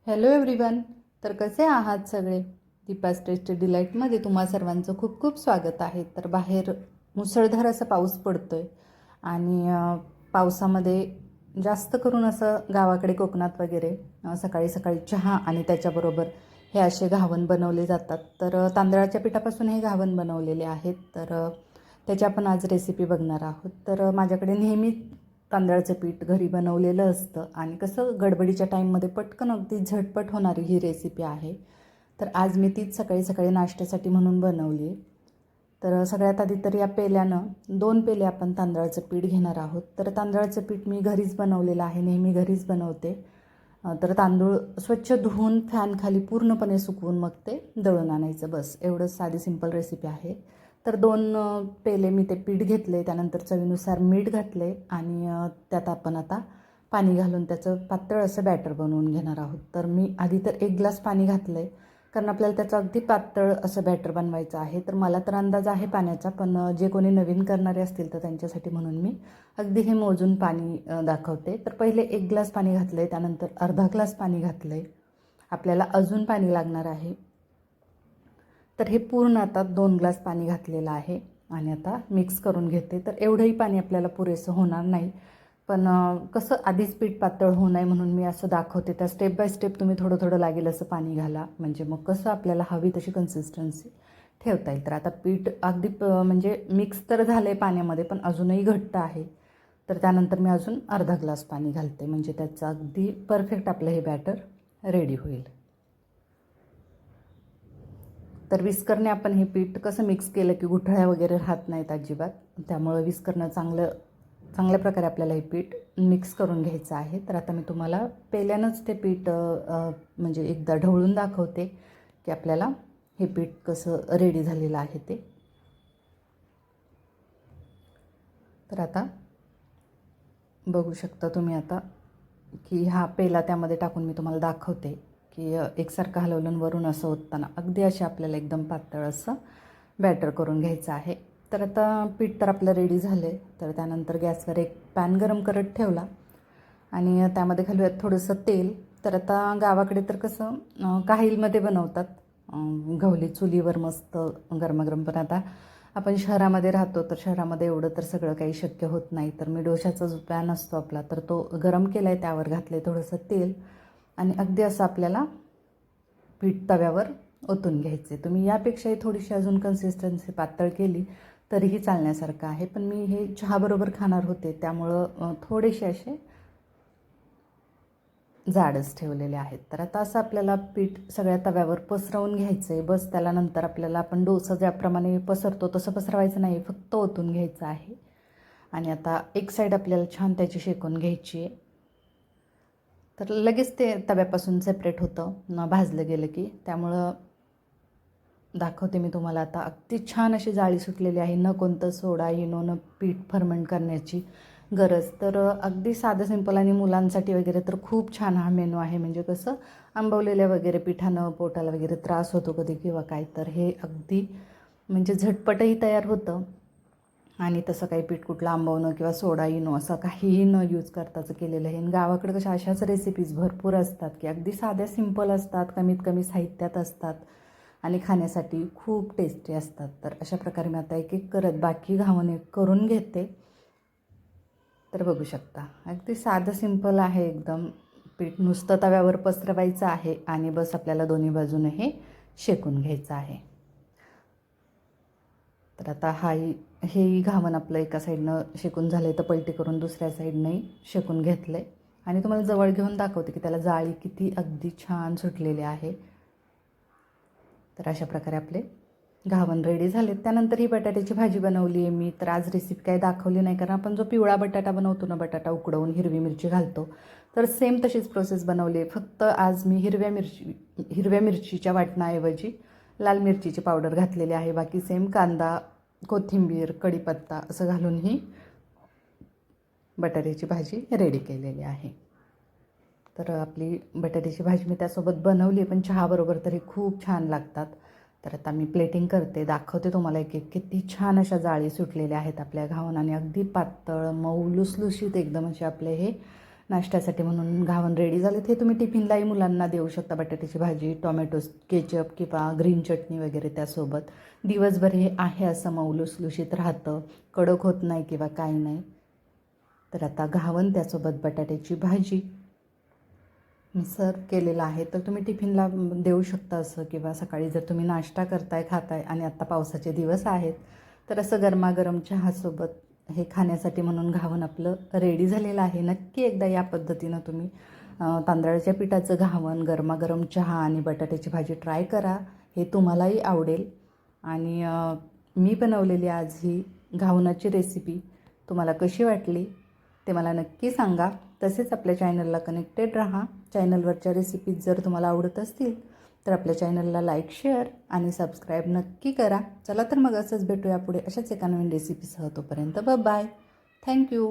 Hello everyone. तर कसे आहात सगळे? दीपास टेस्टी डिलाईटमध्ये तुम्हा सर्वांचं खूप खूप स्वागत आहे. तर बाहेर मुसळधार असा पाऊस पडतो आहे आणि पावसामध्ये जास्त करून असं गावाकडे कोकणात वगैरे सकाळी सकाळी चहा आणि त्याच्याबरोबर हे असे घावन बनवले जातात. तर तांदळाच्या पिठापासून हे घावन बनवलेले आहेत. तर त्याची आपण आज रेसिपी बघणार आहोत. तर माझ्याकडे नेहमी तांदळाचं पीठ घरी बनवलेलं असतं आणि कसं गडबडीच्या टाईममध्ये पटकन अगदी झटपट होणारी ही रेसिपी आहे. तर आज मी तीच सकाळी सकाळी नाश्त्यासाठी म्हणून बनवली आहे. तर सगळ्यात आधी तर या पेल्यानं 2 पेले आपण तांदळाचं पीठ घेणार आहोत. तर तांदळाचं पीठ मी घरीच बनवलेलं आहे, नेहमी घरीच बनवते. तर तांदूळ स्वच्छ धुवून फॅनखाली पूर्णपणे सुकवून मग ते दळून आणायचं, बस एवढंच. साधी सिंपल रेसिपी आहे. तर 2 पेले मी ते पीठ घेतले, त्यानंतर चवीनुसार मीठ घातले आणि त्यात आपण आता पाणी घालून त्याचं पातळ असं बॅटर बनवून घेणार आहोत. तर मी आधी तर 1 ग्लास पाणी घातलं आहे, कारण आपल्याला त्याचं अगदी पातळ असं बॅटर बनवायचं आहे. तर मला तर अंदाज आहे पाण्याचा, पण जे कोणी नवीन करणारे असतील तर त्यांच्यासाठी म्हणून मी अगदी हे मोजून पाणी दाखवते. तर पहिले 1 ग्लास पाणी घातलं आहे, त्यानंतर अर्धा ग्लास पाणी घातलं आहे. आपल्याला अजून पाणी लागणार आहे. तर हे पूर्ण आता 2 ग्लास पाणी घातलेलं आहे आणि आता मिक्स करून घेते. तर एवढंही पाणी आपल्याला पुरेसं होणार नाही, पण कसं आधीच पीठ पातळ होऊ नये म्हणून मी असं दाखवते. तर स्टेप बाय स्टेप तुम्ही थोडं थोडं लागेल असं पाणी घाला, म्हणजे मग कसं आपल्याला हवी तशी कन्सिस्टन्सी ठेवता येईल. तर आता पीठ अगदी म्हणजे मिक्स तर झालं आहे पाण्यामध्ये, पण अजूनही घट्ट आहे. तर त्यानंतर मी अजून अर्धा ग्लास पाणी घालते, म्हणजे त्याचं अगदी परफेक्ट आपलं हे बॅटर रेडी होईल. तर विस्करने आपण हे पीठ कसं मिक्स केलं की गुठळ्या वगैरे राहत नाहीत अजिबात, त्यामुळं विस्करणं चांगल्या प्रकारे आपल्याला हे पीठ मिक्स करून घ्यायचं आहे. तर आता मी तुम्हाला पेल्यानंच ते पीठ म्हणजे एकदा ढवळून दाखवते की आपल्याला हे पीठ कसं रेडी झालेलं आहे ते. तर आता बघू शकता तुम्ही आता की हा पेला त्यामध्ये टाकून मी तुम्हाला दाखवते की एकसारखं हलवलं वरून असं होताना अगदी असे आपल्याला एकदम पातळ असं बॅटर करून घ्यायचं आहे. तर आता पीठ तर आपलं रेडी झालं आहे. तर त्यानंतर गॅसवर एक पॅन गरम करत ठेवला आणि त्यामध्ये घालूयात थोडंसं तेल. तर आता गावाकडे तर कसं काहीलमध्ये बनवतात, गव्हाली चुलीवर मस्त गरमागरम. पण आता आपण शहरामध्ये राहतो, तर शहरामध्ये एवढं तर सगळं काही शक्य होत नाही. तर मी डोशाचा जो पॅन असतो आपला, तर तो गरम केला आहे, त्यावर घातलं आहे थोडंसं तेल आणि अगदी असं आपल्याला पीठ तव्यावर ओतून घ्यायचे. तुम्ही यापेक्षाही थोडीशी अजून कन्सिस्टन्सी पातळ केली तरीही चालण्यासारखं आहे, पण मी हे चहाबरोबर खाणार होते त्यामुळं थोडेसे असे जाडच ठेवलेले आहेत. तर आता असं आपल्याला पीठ सगळ्या तव्यावर पसरवून घ्यायचं आहे, बस. त्याला नंतर आपल्याला आपण डोसा ज्याप्रमाणे पसरतो तसं पसरवायचं नाही, फक्त ओतून घ्यायचं आहे. आणि आता एक साईड आपल्याला छान त्याची शेकून घ्यायची आहे. तर लगेच ते तव्यापासून सेपरेट होतं भाजलं गेलं की, त्यामुळं दाखवते मी तुम्हाला. आता अगदी छान अशी जाळी सुटलेली आहे, न कोणतं सोडा इनो न पीठ फर्मेंट करण्याची गरज. तर अगदी साधं सिंपल आणि मुलांसाठी वगैरे तर खूप छान हा मेनू आहे. म्हणजे कसं आंबवलेल्या वगैरे पिठानं पोटाला वगैरे त्रास होतो कधी किंवा काय, तर हे अगदी म्हणजे झटपटही तयार होतं आणि तसं काही पीठ कुठलं आंबवणं किंवा सोडा इनो असं काहीही न यूज करताचं केलेलं आहे. आणि गावाकडे कशा अशाच रेसिपीज भरपूर असतात की अगदी साध्या सिंपल असतात, कमीत कमी साहित्यात असतात आणि खाण्यासाठी खूप टेस्टी असतात. तर अशा प्रकारे मी आता एक एक करत बाकी घावणे करून घेते. तर बघू शकता अगदी साधं सिंपल आहे एकदम. पीठ नुसतं तव्यावर पसरवायचं आहे आणि बस आपल्याला दोन्ही बाजूने हे शेकून घ्यायचं आहे. तर आता हेही घावण आपलं एका साईडनं शेकून झालं आहे, तर पलटी करून दुसऱ्या साईडनंही शेकून घेतलं आहे आणि तुम्हाला जवळ घेऊन दाखवते की त्याला जाळी किती अगदी छान सुटलेली आहे. तर अशा प्रकारे आपले घावण रेडी झाले. त्यानंतर ही बटाट्याची भाजी बनवली आहे मी. तर आज रेसिपी काही दाखवली नाही, कारण आपण जो पिवळा बटाटा बनवतो ना, बटाटा उकडवून हिरवी मिरची घालतो, तर सेम तशीच प्रोसेस बनवली आहे. फक्त आज मी हिरव्या मिरचीच्या वाटणाऐवजी लाल मिरचीची पावडर घातलेली आहे. बाकी सेम कांदा, कोथिंबीर, कढीपत्ता असं घालून ही बटाट्याची भाजी रेडी केलेली आहे. तर आपली बटाट्याची भाजी मी त्यासोबत बनवली आहे, पण चहाबरोबर तरी खूप छान लागतात. तर आता मी प्लेटिंग करते, दाखवते तुम्हाला एक एक. किती छान अशा जाळी सुटलेल्या आहेत आपल्या घावण आणि अगदी पातळ मऊ लुसलुशीत एकदम असे आपले हे नाश्त्यासाठी म्हणून घावन रेडी झाले. हे तुम्ही टिफिनलाही मुलांना देऊ शकता. बटाट्याची भाजी, टोमॅटो केचप किंवा ग्रीन चटणी वगैरे त्यासोबत. दिवसभर हे आहे असं मऊ लुसलुशीत राहतं, कडक होत नाही किंवा काही नाही. तर आता घावन त्यासोबत बटाट्याची भाजी मी सर्व केलेलं आहे. तर तुम्ही टिफिनला देऊ शकता असं, किंवा सकाळी जर तुम्ही नाश्ता करताय खाताय आणि आत्ता पावसाचे दिवस आहेत तर असं गरमागरम चहासोबत हे खाण्यासाठी म्हणून घावन आपलं रेडी झालेलं आहे. नक्की एकदा या पद्धतीनं तुम्ही तांदळाच्या पिठाचं घावन, गरमागरम चहा आणि बटाट्याची भाजी ट्राय करा. हे तुम्हालाही आवडेल. आणि मी बनवलेली आज ही घावनाची रेसिपी तुम्हाला कशी वाटली ते मला नक्की सांगा. तसेच आपल्या चॅनलला कनेक्टेड राहा. चॅनलवरच्या रेसिपीज जर तुम्हाला आवडत असतील तर आपल्या चॅनलला लाईक, शेअर आणि सबस्क्राईब नक्की करा. चला तर मग असंच भेटूया पुढे अशाच एका नवीन रेसिपीसह. तोपर्यंत बाय. थँक्यू.